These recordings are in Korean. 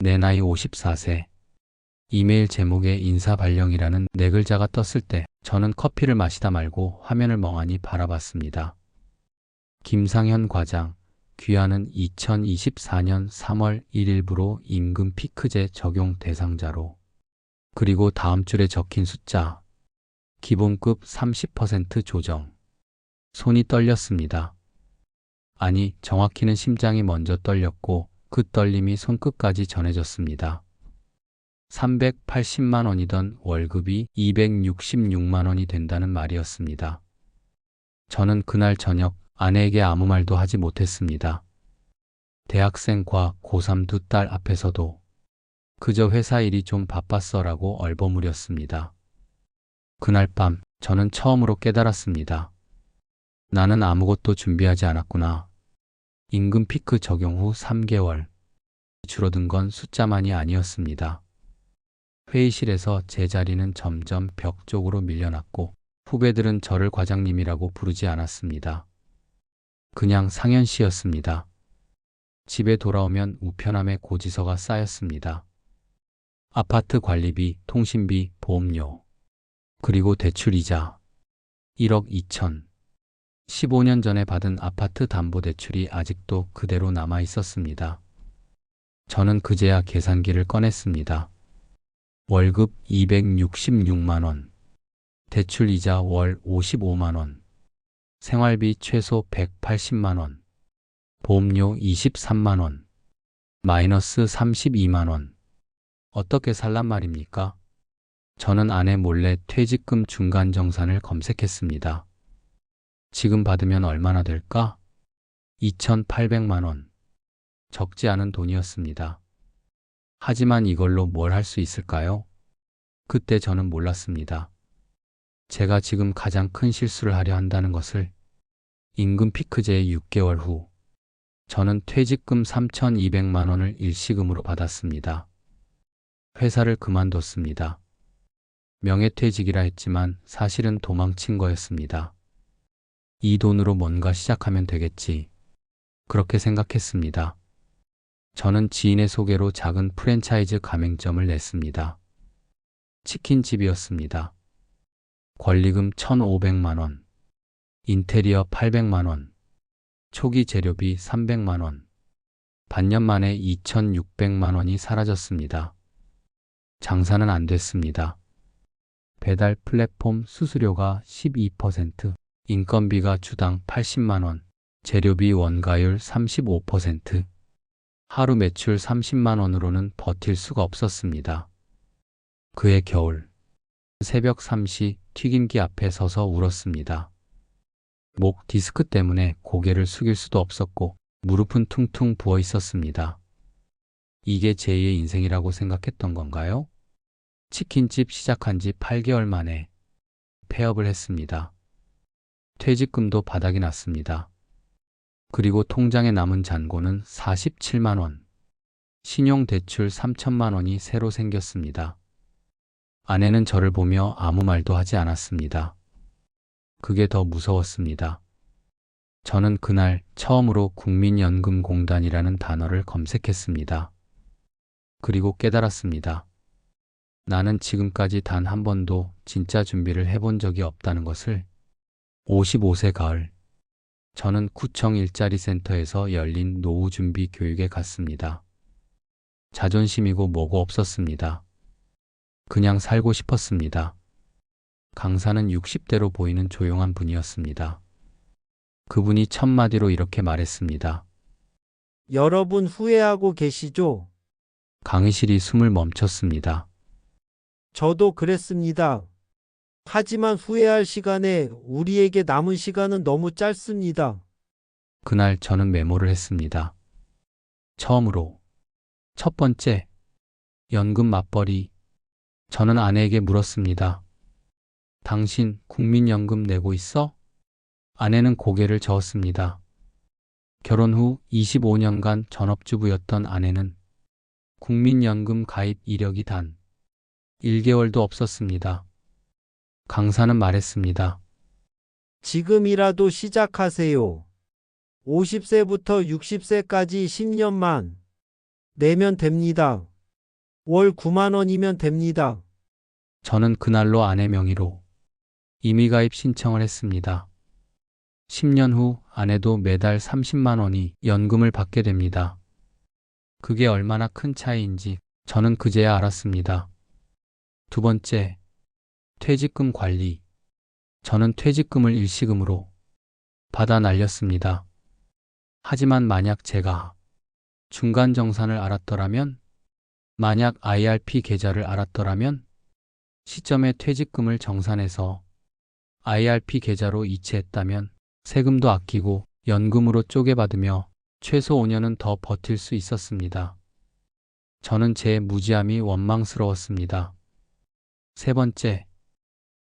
내 나이 54세. 이메일 제목에 인사 발령이라는 네 글자가 떴을 때 저는 커피를 마시다 말고 화면을 멍하니 바라봤습니다. 김상현 과장, 귀하는 2024년 3월 1일부로 임금 피크제 적용 대상자로. 그리고 다음 줄에 적힌 숫자. 기본급 30% 조정. 손이 떨렸습니다. 아니, 정확히는 심장이 먼저 떨렸고 그 떨림이 손끝까지 전해졌습니다. 380만 원이던 월급이 266만 원이 된다는 말이었습니다. 저는 그날 저녁 아내에게 아무 말도 하지 못했습니다. 대학생과 고3 두 딸 앞에서도 그저 회사 일이 좀 바빴어라고 얼버무렸습니다. 그날 밤 저는 처음으로 깨달았습니다. 나는 아무것도 준비하지 않았구나. 임금 피크 적용 후 3개월. 줄어든 건 숫자만이 아니었습니다. 회의실에서 제 자리는 점점 벽 쪽으로 밀려났고 후배들은 저를 과장님이라고 부르지 않았습니다. 그냥 상현 씨였습니다. 집에 돌아오면 우편함에 고지서가 쌓였습니다. 아파트 관리비, 통신비, 보험료, 그리고 대출이자 1억 2천. 15년 전에 받은 아파트 담보대출이 아직도 그대로 남아 있었습니다. 저는 그제야 계산기를 꺼냈습니다. 월급 266만 원, 대출이자 월 55만 원, 생활비 최소 180만 원, 보험료 23만 원, 마이너스 32만 원. 어떻게 살란 말입니까? 저는 아내 몰래 퇴직금 중간정산을 검색했습니다. 지금 받으면 얼마나 될까? 2,800만 원. 적지 않은 돈이었습니다. 하지만 이걸로 뭘 할 수 있을까요? 그때 저는 몰랐습니다. 제가 지금 가장 큰 실수를 하려 한다는 것을. 임금 피크제의 6개월 후 저는 퇴직금 3,200만 원을 일시금으로 받았습니다. 회사를 그만뒀습니다. 명예퇴직이라 했지만 사실은 도망친 거였습니다. 이 돈으로 뭔가 시작하면 되겠지. 그렇게 생각했습니다. 저는 지인의 소개로 작은 프랜차이즈 가맹점을 냈습니다. 치킨집이었습니다. 권리금 1,500만 원, 인테리어 800만 원, 초기 재료비 300만 원, 반년 만에 2,600만 원이 사라졌습니다. 장사는 안 됐습니다. 배달 플랫폼 수수료가 12%, 인건비가 주당 80만 원, 재료비 원가율 35%, 하루 매출 30만 원으로는 버틸 수가 없었습니다. 그해 겨울, 새벽 3시 튀김기 앞에 서서 울었습니다. 목 디스크 때문에 고개를 숙일 수도 없었고 무릎은 퉁퉁 부어 있었습니다. 이게 제2의 인생이라고 생각했던 건가요? 치킨집 시작한 지 8개월 만에 폐업을 했습니다. 퇴직금도 바닥이 났습니다. 그리고 통장에 남은 잔고는 47만 원. 신용대출 3천만 원이 새로 생겼습니다. 아내는 저를 보며 아무 말도 하지 않았습니다. 그게 더 무서웠습니다. 저는 그날 처음으로 국민연금공단이라는 단어를 검색했습니다. 그리고 깨달았습니다. 나는 지금까지 단 한 번도 진짜 준비를 해본 적이 없다는 것을. 55세 가을, 저는 구청 일자리 센터에서 열린 노후 준비 교육에 갔습니다. 자존심이고 뭐고 없었습니다. 그냥 살고 싶었습니다. 강사는 60대로 보이는 조용한 분이었습니다. 그분이 첫마디로 이렇게 말했습니다. 여러분 후회하고 계시죠? 강의실이 숨을 멈췄습니다. 저도 그랬습니다. 하지만 후회할 시간에 우리에게 남은 시간은 너무 짧습니다. 그날 저는 메모를 했습니다. 처음으로. 첫 번째, 연금 맞벌이. 저는 아내에게 물었습니다. 당신 국민연금 내고 있어? 아내는 고개를 저었습니다. 결혼 후 25년간 전업주부였던 아내는 국민연금 가입 이력이 단 1개월도 없었습니다. 강사는 말했습니다. 지금이라도 시작하세요. 50세부터 60세까지 10년만 내면 됩니다. 월 9만 원이면 됩니다. 저는 그날로 아내 명의로 임의가입 신청을 했습니다. 10년 후 아내도 매달 30만 원이 연금을 받게 됩니다. 그게 얼마나 큰 차이인지 저는 그제야 알았습니다. 두 번째, 퇴직금 관리. 저는 퇴직금을 일시금으로 받아 날렸습니다. 하지만 만약 제가 중간정산을 알았더라면, 만약 IRP 계좌를 알았더라면, 시점에 퇴직금을 정산해서 IRP 계좌로 이체했다면 세금도 아끼고 연금으로 쪼개받으며 최소 5년은 더 버틸 수 있었습니다. 저는 제 무지함이 원망스러웠습니다. 세 번째,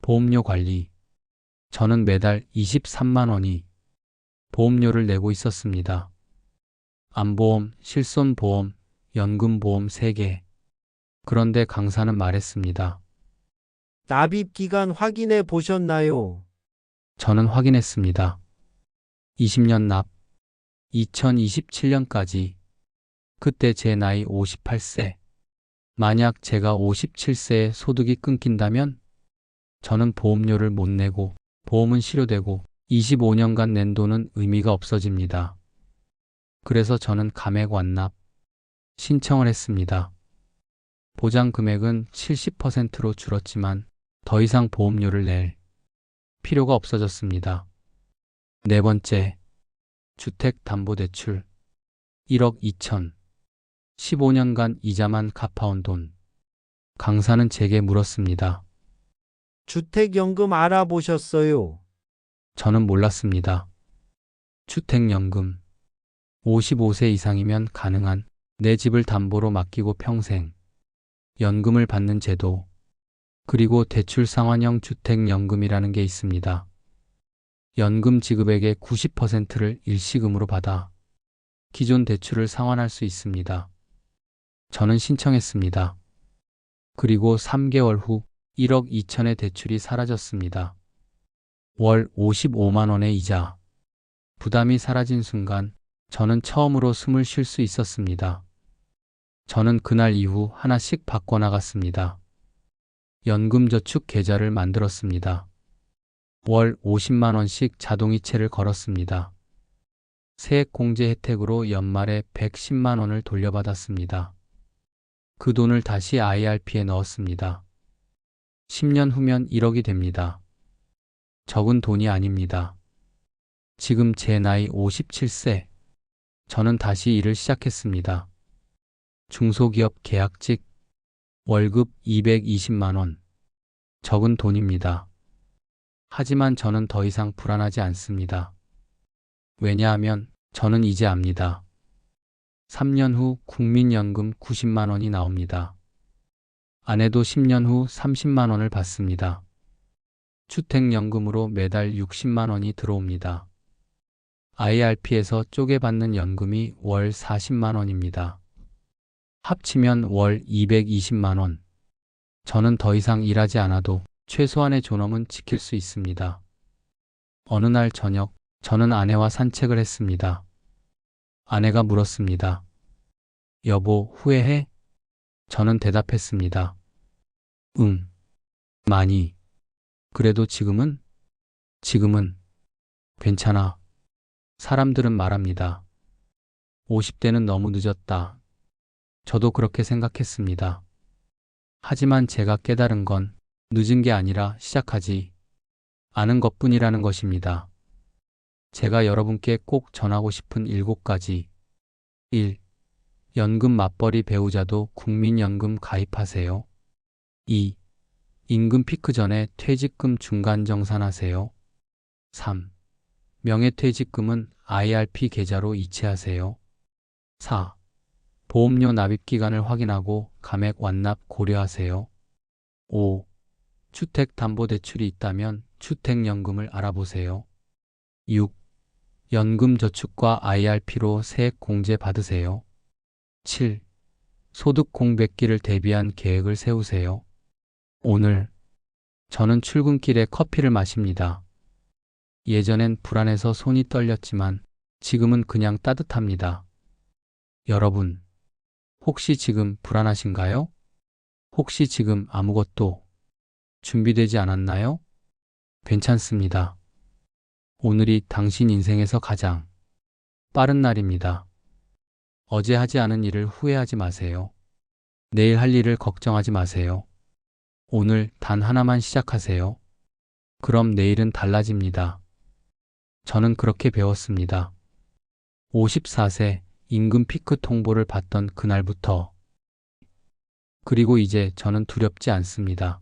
보험료 관리. 저는 매달 23만 원이 보험료를 내고 있었습니다. 암보험, 실손보험, 연금보험 3개. 그런데 강사는 말했습니다. 납입 기간 확인해 보셨나요? 저는 확인했습니다. 20년 납, 2027년까지. 그때 제 나이 58세. 만약 제가 57세에 소득이 끊긴다면 저는 보험료를 못 내고 보험은 실효되고 25년간 낸 돈은 의미가 없어집니다. 그래서 저는 감액 완납 신청을 했습니다. 보장 금액은 70%로 줄었지만 더 이상 보험료를 낼 필요가 없어졌습니다. 네 번째, 주택담보대출 1억 2천. 15년간 이자만 갚아온 돈. 강사는 제게 물었습니다. 주택연금 알아보셨어요? 저는 몰랐습니다. 주택연금. 55세 이상이면 가능한 내 집을 담보로 맡기고 평생 연금을 받는 제도. 그리고 대출 상환형 주택연금이라는 게 있습니다. 연금 지급액의 90%를 일시금으로 받아 기존 대출을 상환할 수 있습니다. 저는 신청했습니다. 그리고 3개월 후 1억 2천의 대출이 사라졌습니다. 월 55만 원의 이자. 부담이 사라진 순간 저는 처음으로 숨을 쉴 수 있었습니다. 저는 그날 이후 하나씩 바꿔나갔습니다. 연금저축 계좌를 만들었습니다. 월 50만 원씩 자동이체를 걸었습니다. 세액공제 혜택으로 연말에 110만 원을 돌려받았습니다. 그 돈을 다시 IRP에 넣었습니다. 10년 후면 1억이 됩니다. 적은 돈이 아닙니다. 지금 제 나이 57세. 저는 다시 일을 시작했습니다. 중소기업 계약직. 월급 220만 원. 적은 돈입니다. 하지만 저는 더 이상 불안하지 않습니다. 왜냐하면 저는 이제 압니다. 3년 후 국민연금 90만 원이 나옵니다. 아내도 10년 후 30만 원을 받습니다. 주택연금으로 매달 60만 원이 들어옵니다. IRP에서 쪼개받는 연금이 월 40만 원입니다. 합치면 월 220만 원. 저는 더 이상 일하지 않아도 최소한의 존엄은 지킬 수 있습니다. 어느 날 저녁, 저는 아내와 산책을 했습니다. 아내가 물었습니다. 여보, 후회해? 저는 대답했습니다. 응, 많이. 그래도 지금은 괜찮아. 사람들은 말합니다. 50대는 너무 늦었다. 저도 그렇게 생각했습니다. 하지만 제가 깨달은 건 늦은 게 아니라 시작하지 않은 것뿐이라는 것입니다. 제가 여러분께 꼭 전하고 싶은 7가지. 1. 연금 맞벌이 배우자도 국민연금 가입하세요. 2. 임금 피크 전에 퇴직금 중간 정산하세요. 3. 명예퇴직금은 IRP 계좌로 이체하세요. 4. 보험료 납입 기간을 확인하고 감액 완납 고려하세요. 5. 주택담보대출이 있다면 주택연금을 알아보세요. 6. 연금저축과 IRP로 세액 공제 받으세요. 7. 소득 공백기를 대비한 계획을 세우세요. 오늘 저는 출근길에 커피를 마십니다. 예전엔 불안해서 손이 떨렸지만 지금은 그냥 따뜻합니다. 여러분, 혹시 지금 불안하신가요? 혹시 지금 아무것도 준비되지 않았나요? 괜찮습니다. 오늘이 당신 인생에서 가장 빠른 날입니다. 어제 하지 않은 일을 후회하지 마세요. 내일 할 일을 걱정하지 마세요. 오늘 단 하나만 시작하세요. 그럼 내일은 달라집니다. 저는 그렇게 배웠습니다. 54세 임금 피크 통보를 받던 그날부터. 그리고 이제 저는 두렵지 않습니다.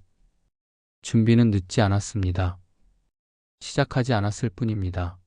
준비는 늦지 않았습니다. 시작하지 않았을 뿐입니다.